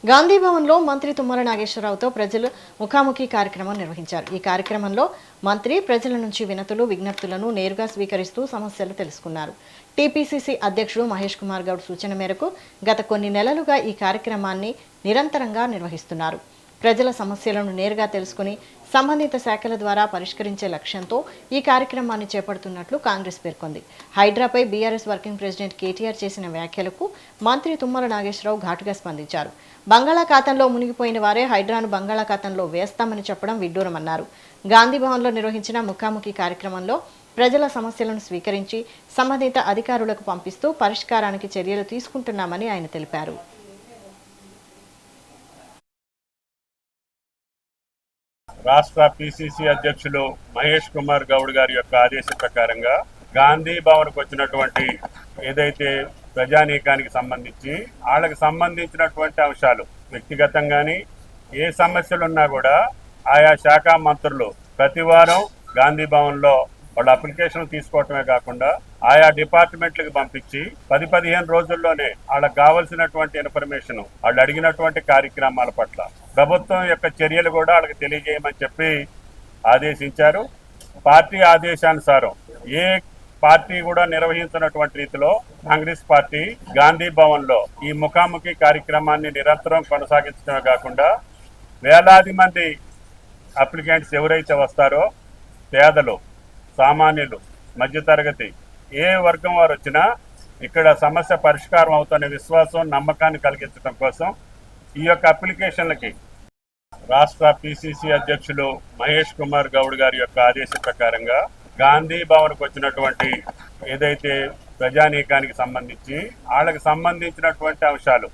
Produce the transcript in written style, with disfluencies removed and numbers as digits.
గాంధీ భవన్లో మంత్రి తుమ్మల నాగేశ్వరరావుతో ప్రజలు ముఖాముఖి కార్యక్రమం నిర్వహించారు. ఈ కార్యక్రమంలో మంత్రి ప్రజల నుంచి వినతులు, విజ్ఞప్తులను నేరుగా స్వీకరిస్తూ సమస్యలు తెలుసుకున్నారు. టీపీసీసీ అధ్యక్షుడు మహేష్ కుమార్ గౌడ్ సూచన మేరకు గత కొన్ని నెలలుగా ఈ కార్యక్రమాన్ని నిరంతరంగా నిర్వహిస్తున్నారు. ప్రజల సమస్యలను నేరుగా తెలుసుకుని సంబంధిత శాఖల ద్వారా పరిష్కరించే లక్ష్యంతో ఈ కార్యక్రమాన్ని చేపడుతున్నట్లు కాంగ్రెస్ పేర్కొంది. హైడ్రాపై బీఆర్ఎస్ వర్కింగ్ ప్రెసిడెంట్ కేటీఆర్ చేసిన వ్యాఖ్యలకు మంత్రి తుమ్మల నాగేశ్వరరావు ఘాటుగా స్పందించారు. బంగాళాఖాతంలో మునిగిపోయిన వారే హైడ్రాను బంగాళాఖాతంలో వేస్తామని చెప్పడం విడ్డూరమన్నారు. గాంధీ భవన్లో నిర్వహించిన ముఖాముఖి కార్యక్రమంలో ప్రజల సమస్యలను స్వీకరించి సంబంధిత అధికారులకు పంపిస్తూ పరిష్కారానికి చర్యలు తీసుకుంటున్నామని ఆయన తెలిపారు. రాష్ట్ర పిసిసి అధ్యక్షులు మహేష్ కుమార్ గౌడ్ గారి యొక్క ఆదేశ ప్రకారంగా గాంధీ భవన్కు వచ్చినటువంటి ఏదైతే ప్రజానీకానికి సంబంధించి వాళ్ళకి సంబంధించినటువంటి అంశాలు వ్యక్తిగతంగాని ఏ సమస్యలున్నా కూడా ఆయా శాఖ మంత్రులు ప్రతి వారం గాంధీ భవన్లో వాళ్ళ అప్లికేషన్ తీసుకోవటమే కాకుండా ఆయా డిపార్ట్మెంట్లకు పంపించి 10-15 రోజుల్లోనే వాళ్ళకి కావలసినటువంటి ఇన్ఫర్మేషన్ వాళ్ళు అడిగినటువంటి కార్యక్రమాల పట్ల ప్రభుత్వం యొక్క చర్యలు కూడా వాళ్ళకి తెలియజేయమని చెప్పి ఆదేశించారు. పార్టీ ఆదేశానుసారం ఏ పార్టీ కూడా నిర్వహించినటువంటి రీతిలో కాంగ్రెస్ పార్టీ గాంధీ భవన్లో ఈ ముఖాముఖి కార్యక్రమాన్ని నిరంతరం కొనసాగించడమే కాకుండా వేలాది మంది అప్లికెంట్స్ ఎవరైతే వస్తారో పేదలు, సామాన్యులు, మధ్యతరగతి ఏ వర్గం వారు వచ్చినా ఇక్కడ సమస్య పరిష్కారం అవుతున్న విశ్వాసం, నమ్మకాన్ని కలిగించడం కోసం ఈ యొక్క అప్లికేషన్లకి రాష్ట్ర పిసిసి అధ్యక్షులు మహేష్ కుమార్ గౌడ్ గారి యొక్క ఆదేశ ప్రకారంగా గాంధీ భవన్కు వచ్చినటువంటి ఏదైతే ప్రజానీకానికి సంబంధించి వాళ్ళకి సంబంధించినటువంటి అంశాలు